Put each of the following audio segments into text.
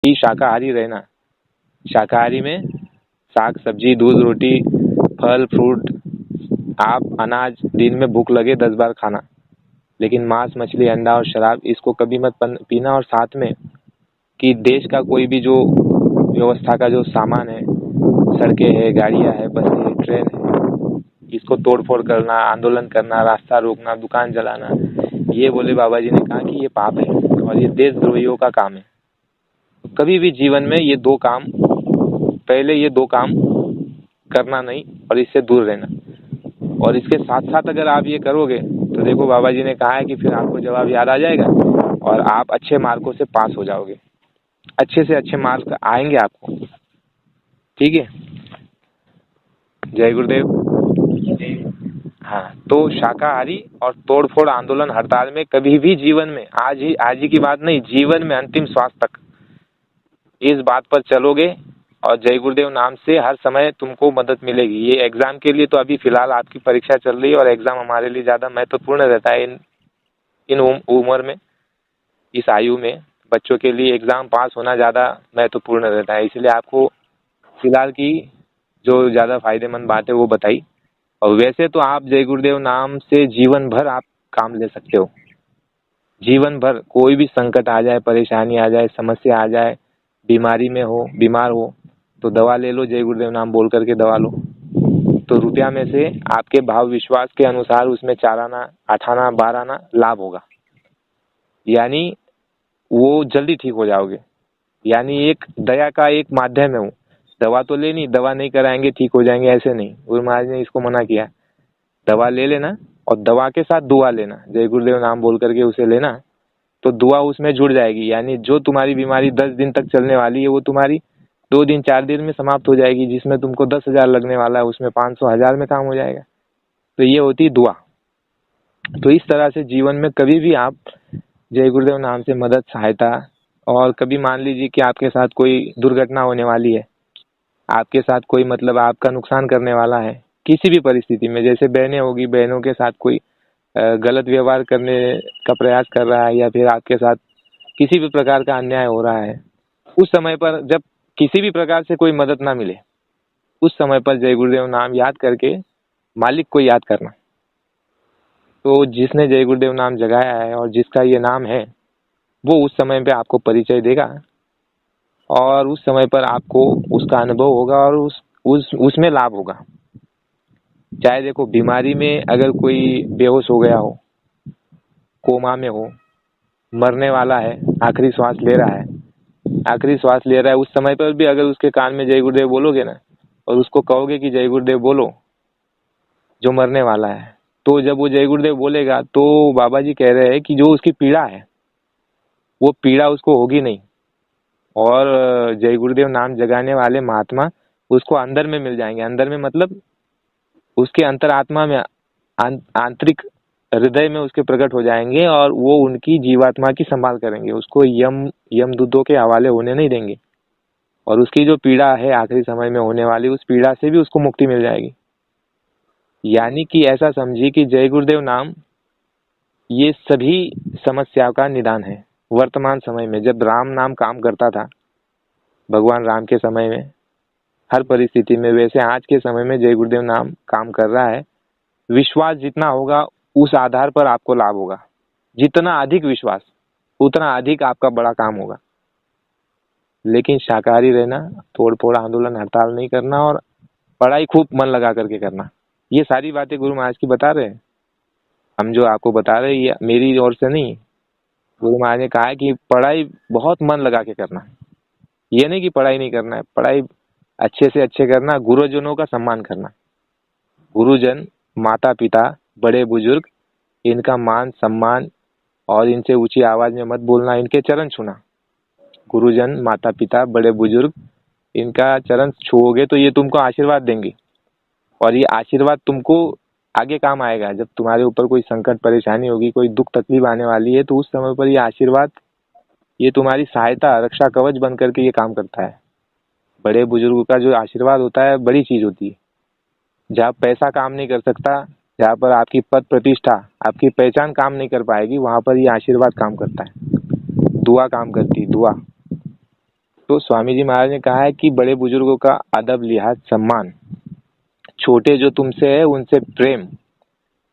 कि शाकाहारी रहना। शाकाहारी में साग सब्जी दूध रोटी फल फ्रूट आप अनाज दिन में भूख लगे 10 बार खाना, लेकिन मांस मछली अंडा और शराब इसको कभी मत पीना। और साथ में कि देश का कोई भी जो व्यवस्था का जो सामान है, सड़कें है गाड़ियां है बसें है ट्रेन है, इसको तोड़ फोड़ करना आंदोलन करना रास्ता रोकना दुकान जलाना, ये बोले बाबा जी ने कहा कि ये पाप है और ये देशद्रोहियों का काम है। तो कभी भी जीवन में ये दो काम, पहले ये दो काम करना नहीं और इससे दूर रहना। और इसके साथ साथ अगर आप ये करोगे तो देखो बाबा जी ने कहा है कि फिर आपको जवाब याद आ जाएगा और आप अच्छे मार्कों से पास हो जाओगे, अच्छे से अच्छे मार्क्स आएंगे आपको। ठीक है, जय गुरुदेव। हाँ, तो शाकाहारी और तोड़फोड़ आंदोलन हड़ताल में कभी भी जीवन में, आज ही की बात नहीं, जीवन में अंतिम श्वास तक इस बात पर चलोगे और जय गुरुदेव नाम से हर समय तुमको मदद मिलेगी। ये एग्जाम के लिए तो अभी फिलहाल आपकी परीक्षा चल रही है और एग्जाम हमारे लिए ज़्यादा महत्वपूर्ण रहता है इन उम्र में, इस आयु में बच्चों के लिए एग्जाम पास होना ज़्यादा महत्वपूर्ण रहता है। इसलिए आपको फिलहाल की जो ज़्यादा फायदेमंद बात है वो बताई। और वैसे तो आप जय गुरुदेव नाम से जीवन भर आप काम ले सकते हो। जीवन भर कोई भी संकट आ जाए, परेशानी आ जाए, समस्या आ जाए, बीमारी में हो, बीमार हो तो दवा ले लो, जय गुरुदेव नाम बोल करके दवा लो। तो रुपया में से आपके भाव विश्वास के अनुसार उसमें 4 आना 8 आना 12 आना लाभ होगा, यानी वो जल्दी ठीक हो जाओगे। यानी एक दया का एक माध्यम है वो। दवा तो लेनी, दवा नहीं कराएंगे ठीक हो जाएंगे ऐसे नहीं, गुरु महाराज ने इसको मना किया। दवा ले लेना और दवा के साथ दुआ लेना, जय गुरुदेव नाम बोल करके उसे लेना, तो दुआ उसमें जुड़ जाएगी। यानी जो तुम्हारी बीमारी 10 दिन तक चलने वाली है वो तुम्हारी 2 दिन 4 दिन में समाप्त हो जाएगी। जिसमें तुमको 10,000 लगने वाला है उसमें 500 1000 में काम हो जाएगा। तो ये होती है दुआ। तो इस तरह से जीवन में कभी भी आप जय गुरुदेव नाम से मदद सहायता, और कभी मान लीजिए कि आपके साथ कोई दुर्घटना होने वाली है, आपके साथ कोई मतलब आपका नुकसान करने वाला है किसी भी परिस्थिति में, जैसे बहनें होगी, बहनों के साथ कोई गलत व्यवहार करने का प्रयास कर रहा है या फिर आपके साथ किसी भी प्रकार का अन्याय हो रहा है, उस समय पर जब किसी भी प्रकार से कोई मदद ना मिले, उस समय पर जय गुरुदेव नाम याद करके मालिक को याद करना। तो जिसने जय गुरुदेव नाम जगाया है और जिसका ये नाम है वो उस समय पे आपको परिचय देगा और उस समय पर आपको उसका अनुभव होगा और उसमें लाभ होगा। चाहे देखो बीमारी में अगर कोई बेहोश हो गया हो, कोमा में हो, मरने वाला है, आखिरी श्वास ले रहा है, आखिरी श्वास ले रहा है, उस समय पर भी अगर उसके कान में जय गुरुदेव बोलोगे ना और उसको कहोगे कि जय गुरुदेव बोलो, जो मरने वाला है, तो जब वो जय गुरुदेव बोलेगा तो बाबा जी कह रहे हैं कि जो उसकी पीड़ा है वो पीड़ा उसको होगी नहीं। और जय गुरुदेव नाम जगाने वाले महात्मा उसको अंदर में मिल जाएंगे। अंदर में मतलब उसके अंतरात्मा में, आंतरिक हृदय में उसके प्रकट हो जाएंगे और वो उनकी जीवात्मा की संभाल करेंगे, उसको यमदूतों के हवाले होने नहीं देंगे और उसकी जो पीड़ा है आखिरी समय में होने वाली, उस पीड़ा से भी उसको मुक्ति मिल जाएगी। यानी कि ऐसा समझिए कि जय गुरुदेव नाम ये सभी समस्याओं का निदान है। वर्तमान समय में जब राम नाम काम करता था, भगवान राम के समय में हर परिस्थिति में, वैसे आज के समय में जय गुरुदेव नाम काम कर रहा है। विश्वास जितना होगा उस आधार पर आपको लाभ होगा। जितना अधिक विश्वास उतना अधिक आपका बड़ा काम होगा। लेकिन शाकाहारी रहना, तोड़ फोड़ आंदोलन हड़ताल नहीं करना और पढ़ाई खूब मन लगा करके करना। ये सारी बातें गुरु महाराज की बता रहे हैं। हम जो आपको बता रहे हैं ये मेरी ओर से नहीं, गुरु महाराज ने कहा है कि पढ़ाई बहुत मन लगा के करना। ये नहीं कि पढ़ाई नहीं करना है, पढ़ाई अच्छे से अच्छे करना, गुरुजनों का सम्मान करना। गुरुजन, माता पिता, बड़े बुजुर्ग, इनका मान सम्मान और इनसे ऊंची आवाज में मत बोलना, इनके चरण छूना। गुरुजन, माता पिता, बड़े बुजुर्ग, इनका चरण छुओगे तो ये तुमको आशीर्वाद देंगे और ये आशीर्वाद तुमको आगे काम आएगा। जब तुम्हारे ऊपर कोई संकट परेशानी होगी, कोई दुख तकलीफ आने वाली है, तो उस समय पर ये आशीर्वाद, ये तुम्हारी सहायता, रक्षा कवच बन करके ये काम करता है। बड़े बुजुर्गों का जो आशीर्वाद होता है बड़ी चीज होती है। जहाँ पैसा काम नहीं कर सकता, जहाँ पर आपकी पद प्रतिष्ठा, आपकी पहचान काम नहीं कर पाएगी, वहां पर ये आशीर्वाद काम करता है। दुआ काम करती है, दुआ। तो स्वामी जी महाराज ने कहा है कि बड़े बुजुर्गों का अदब, लिहाज, सम्मान, छोटे जो तुमसे है उनसे प्रेम,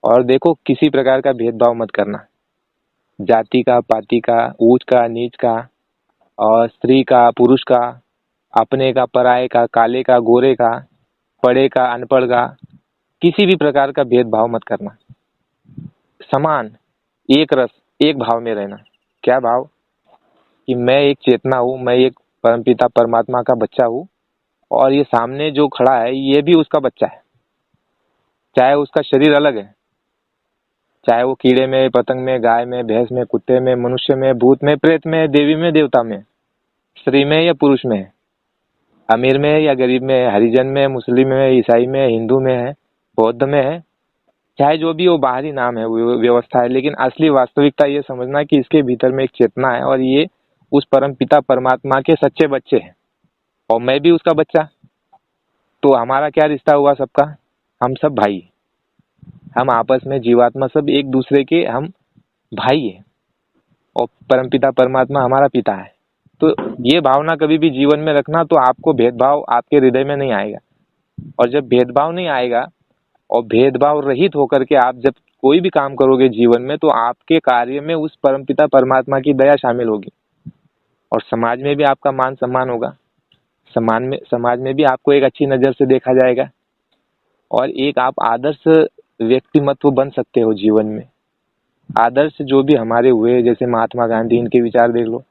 और देखो किसी प्रकार का भेदभाव मत करना, जाति का, पाति का, ऊंच का, नीच का, और स्त्री का, पुरुष का, अपने का, पराये का, काले का, गोरे का, पढ़े का, अनपढ़ का, किसी भी प्रकार का भेदभाव मत करना। समान, एक रस, एक भाव में रहना। क्या भाव? कि मैं एक चेतना हूँ, मैं एक परमपिता परमात्मा का बच्चा हूँ, और ये सामने जो खड़ा है ये भी उसका बच्चा है। चाहे उसका शरीर अलग है, चाहे वो कीड़े में, पतंग में, गाय में, भैंस में, कुत्ते में, मनुष्य में, भूत में, प्रेत में, देवी में, देवता में, स्त्री में या पुरुष में है, अमीर में है या गरीब में है, हरिजन में, मुस्लिम में, ईसाई में, हिंदू में है, बौद्ध में है, चाहे जो भी वो बाहरी नाम है, वो व्यवस्था है, लेकिन असली वास्तविकता ये समझना कि इसके भीतर में एक चेतना है, और ये उस परम पिता परमात्मा के सच्चे बच्चे हैं, और मैं भी उसका बच्चा। तो हमारा क्या रिश्ता हुआ सबका? हम सब भाई, हम आपस में जीवात्मा सब एक दूसरे के हम भाई है, और परमपिता परमात्मा हमारा पिता है। तो ये भावना कभी भी जीवन में रखना, तो आपको भेदभाव आपके हृदय में नहीं आएगा। और जब भेदभाव नहीं आएगा और भेदभाव रहित होकर के आप जब कोई भी काम करोगे जीवन में, तो आपके कार्य में उस परमपिता परमात्मा की दया शामिल होगी, और समाज में भी आपका मान सम्मान होगा। समाज में भी आपको एक अच्छी नज़र से देखा जाएगा, और एक आप आदर्श व्यक्तिमत्व बन सकते हो जीवन में। आदर्श जो भी हमारे हुए, जैसे महात्मा गांधी, इनके विचार देख लो,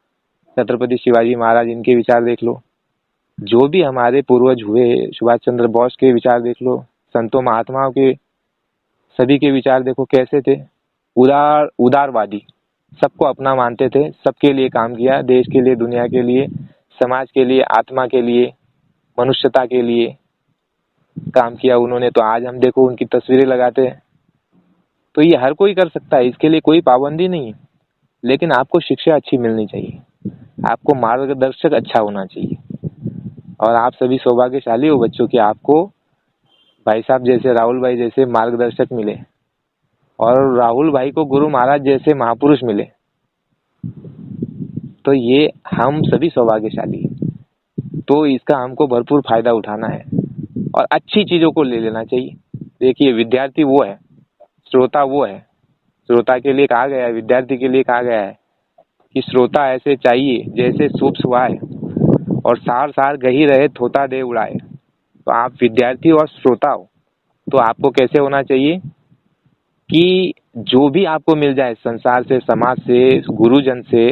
छत्रपति शिवाजी महाराज, इनके विचार देख लो, जो भी हमारे पूर्वज हुए, सुभाष चंद्र बोस के विचार देख लो, संतों महात्माओं के सभी के विचार देखो कैसे थे। उदारवादी, सबको अपना मानते थे, सबके लिए काम किया, देश के लिए, दुनिया के लिए, समाज के लिए, आत्मा के लिए, मनुष्यता के लिए काम किया उन्होंने। तो आज हम देखो उनकी तस्वीरें लगाते हैं। तो ये हर कोई कर सकता है, इसके लिए कोई पाबंदी नहीं है, लेकिन आपको शिक्षा अच्छी मिलनी चाहिए, आपको मार्गदर्शक अच्छा होना चाहिए। और आप सभी सौभाग्यशाली हो बच्चों कि आपको भाई साहब जैसे, राहुल भाई जैसे मार्गदर्शक मिले, और राहुल भाई को गुरु महाराज जैसे महापुरुष मिले। तो ये हम सभी सौभाग्यशाली हैं। तो इसका हमको भरपूर फायदा उठाना है, और अच्छी चीजों को ले लेना चाहिए। देखिए, विद्यार्थी वो है, श्रोता वो है। श्रोता के लिए कहा गया है, विद्यार्थी के लिए कहा गया है कि श्रोता ऐसे चाहिए जैसे सूप सुहाए, और सार सार गही रहे, थोता दे उड़ाए। तो आप विद्यार्थी और श्रोता हो, तो आपको कैसे होना चाहिए कि जो भी आपको मिल जाए संसार से, समाज से, गुरुजन से,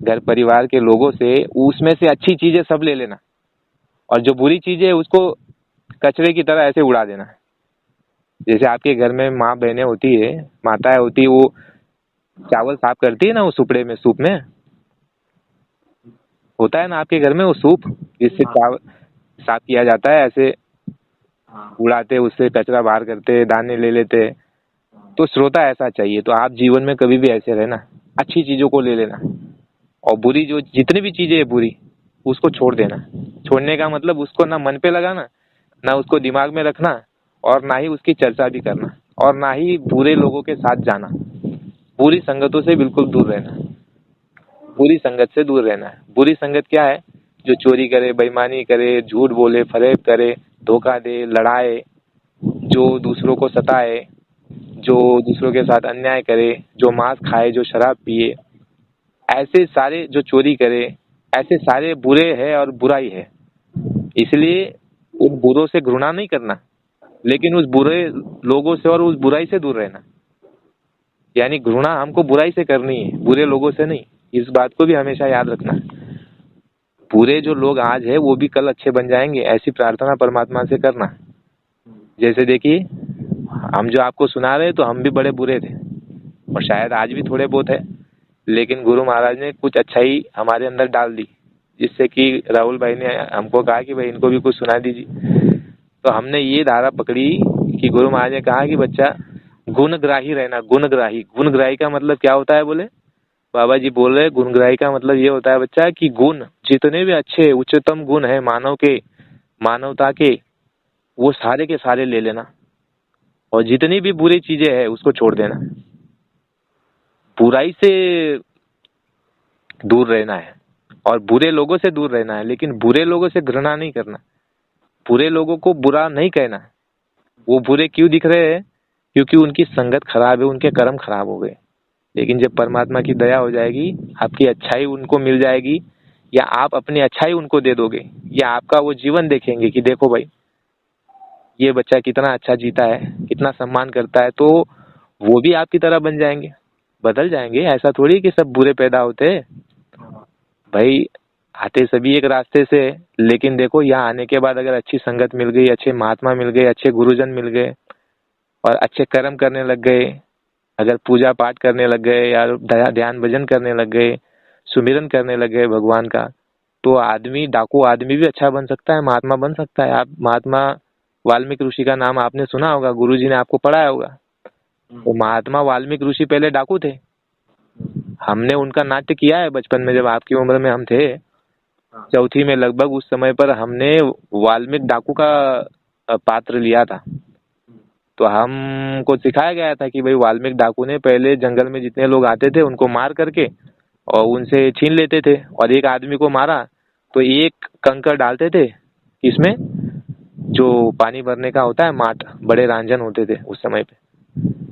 घर परिवार के लोगों से, उसमें से अच्छी चीजें सब ले लेना, और जो बुरी चीजें है उसको कचरे की तरह ऐसे उड़ा देना। जैसे आपके घर में माँ बहनें होती है, माताएं होती है, वो चावल साफ करती है ना, वो सुपड़े में, सूप में होता है ना आपके घर में वो सूप, जिससे चावल साफ किया जाता है, ऐसे उड़ाते, उससे कचरा बाहर करते, दाने ले लेते। तो श्रोता ऐसा चाहिए। तो आप जीवन में कभी भी ऐसे रहना, अच्छी चीजों को ले लेना, और बुरी जो जितनी भी चीजें है बुरी, उसको छोड़ देना। छोड़ने का मतलब उसको ना मन पे लगाना, ना उसको दिमाग में रखना, और ना ही उसकी चर्चा भी करना, और ना ही बुरे लोगों के साथ जाना। बुरी संगतों से बिल्कुल दूर रहना, बुरी संगत से दूर रहना है। बुरी संगत क्या है? जो चोरी करे, बेईमानी करे, झूठ बोले, फरेब करे, धोखा दे, लड़ाए, जो दूसरों को सताए, जो दूसरों के साथ अन्याय करे, जो मांस खाए, जो शराब पिए, ऐसे सारे, जो चोरी करे, ऐसे सारे बुरे हैं और बुराई है। इसलिए उन बुरों से घृणा नहीं करना, लेकिन उस बुरे लोगों से और उस बुराई से दूर रहना। यानी घृणा हमको बुराई से करनी है, बुरे लोगों से नहीं। इस बात को भी हमेशा याद रखना। बुरे जो लोग आज है वो भी कल अच्छे बन जाएंगे, ऐसी प्रार्थना परमात्मा से करना। जैसे देखिए, हम जो आपको सुना रहे, तो हम भी बड़े बुरे थे, और शायद आज भी थोड़े बहुत है, लेकिन गुरु महाराज ने कुछ अच्छाई हमारे अंदर डाल दी, जिससे कि राहुल भाई ने हमको कहा कि भाई इनको भी कुछ सुना दीजिए। तो हमने ये धारा पकड़ी कि गुरु महाराज ने कहा कि बच्चा गुणग्राही रहना। गुणग्राही, गुणग्राही का मतलब क्या होता है? बोले बाबा जी बोल रहे, गुणग्राही का मतलब ये होता है बच्चा कि गुण, जितने भी अच्छे उच्चतम गुण है मानव के, मानवता के, वो सारे के सारे ले लेना, और जितनी भी बुरी चीजें है उसको छोड़ देना। बुराई से दूर रहना है, और बुरे लोगों से दूर रहना है, लेकिन बुरे लोगों से घृणा नहीं करना, बुरे लोगों को बुरा नहीं कहना। वो बुरे क्यों दिख रहे हैं? क्योंकि उनकी संगत खराब है, उनके कर्म खराब हो गए। लेकिन जब परमात्मा की दया हो जाएगी, आपकी अच्छाई उनको मिल जाएगी, या आप अपनी अच्छाई उनको दे दोगे, या आपका वो जीवन देखेंगे कि देखो भाई ये बच्चा कितना अच्छा जीता है, कितना सम्मान करता है, तो वो भी आपकी तरह बन जाएंगे, बदल जाएंगे। ऐसा थोड़ी कि सब बुरे पैदा होते हैं भाई, आते सभी एक रास्ते से। लेकिन देखो यहाँ आने के बाद अगर अच्छी संगत मिल गई, अच्छे महात्मा मिल गए, अच्छे गुरुजन मिल गए और अच्छे कर्म करने लग गए, अगर पूजा पाठ करने लग गए या ध्यान भजन करने लग गए, सुमिरन करने लग गए भगवान का, तो आदमी, डाकू आदमी भी अच्छा बन सकता है, महात्मा बन सकता है। आप महात्मा वाल्मीकि ऋषि का नाम आपने सुना होगा, गुरुजी ने आपको पढ़ाया होगा। तो महात्मा वाल्मीकि ऋषि पहले डाकू थे। हमने उनका नाट्य किया है बचपन में, जब आपकी उम्र में हम थे, चौथी में लगभग, उस समय पर हमने वाल्मीकि डाकू का पात्र लिया था। तो हमको सिखाया गया था कि भाई वाल्मीकि डाकू ने पहले जंगल में जितने लोग आते थे उनको मार करके और उनसे छीन लेते थे, और एक आदमी को मारा तो एक कंकड़ डालते थे, इसमें जो पानी भरने का होता है माट, बड़े रांझन होते थे उस समय पे।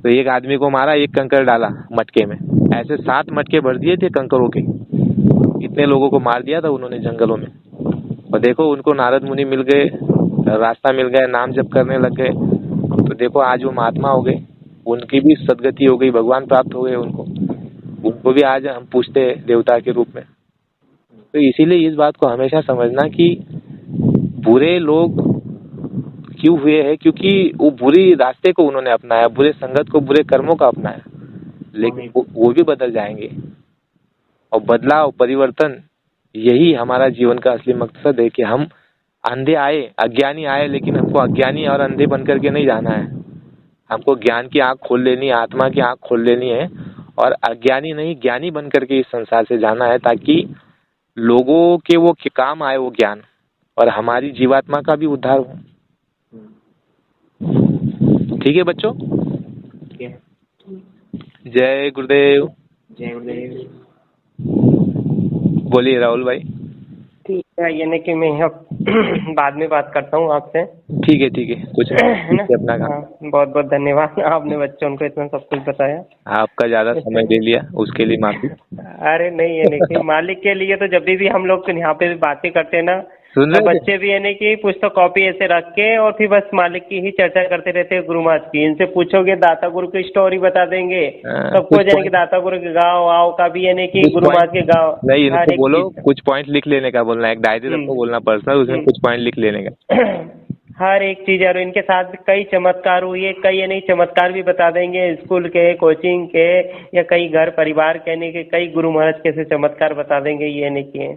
तो एक आदमी को मारा, एक कंकड़ डाला मटके में, ऐसे 7 मटके भर दिए थे कंकड़ों के। इतने लोगों को मार दिया था उन्होंने जंगलों में। और देखो उनको नारद मुनि मिल गए, रास्ता मिल गया, नाम जप करने लग गए, तो देखो आज वो महात्मा हो गए, उनकी भी सदगति हो गई, भगवान प्राप्त हो गए उनको। उनको भी आज हम पूछते हैं देवता के रूप में। तो इसीलिए इस बात को हमेशा समझना कि बुरे लोग क्यों हुए हैं, क्योंकि वो बुरी रास्ते को उन्होंने अपनाया, बुरे संगत को, बुरे कर्मों का अपनाया। लेकिन वो भी बदल जाएंगे, और बदलाव, परिवर्तन, यही हमारा जीवन का असली मकसद है कि हम अंधे आए, अज्ञानी आए, लेकिन हमको अज्ञानी और अंधे बन करके नहीं जाना है। हमको ज्ञान की आंख खोल लेनी है, आत्मा की आंख खोल लेनी है, और अज्ञानी नहीं ज्ञानी बन करके इस संसार से जाना है, ताकि लोगों के वो काम आए वो ज्ञान, और हमारी जीवात्मा का भी उद्धार हो। ठीक है बच्चों, जय गुरुदेव। जय गुरुदेव। बोलिए राहुल भाई। ठीक है, यानी कि मैं अब बाद में बात करता हूँ आपसे। ठीक है कुछ है ना। अपना काम। बहुत बहुत धन्यवाद, आपने बच्चों को इतना सब कुछ बताया। आपका ज्यादा समय ले लिया, उसके लिए माफी। अरे नहीं, यानी कि मालिक के लिए तो जब भी हम लोग यहाँ पे बातें करते हैं ना, सुन तो रहे थे? बच्चे भी यानी कि पुस्तक कॉपी ऐसे रख के और फिर बस मालिक की ही चर्चा करते रहते हैं, गुरु महाराज की। इनसे पूछोगे दाता गुरु की स्टोरी बता देंगे सबको, यानी कि दाता गुरु के गाँव आओ का भी, यानी कि गुरु महाराज के गाँव। नहीं, इनको बोलो कुछ पॉइंट लिख लेने का बोलना, एक डायरी रखो बोलना पर्सनल, उसमें कुछ पॉइंट लिख लेने का। हर एक चीज। और इनके साथ कई चमत्कार हुए, कई यानी चमत्कार भी बता देंगे, स्कूल के, कोचिंग के, या कई घर परिवार के, यानी कि कई गुरु महाराज कैसे चमत्कार बता देंगे, ये यानी कि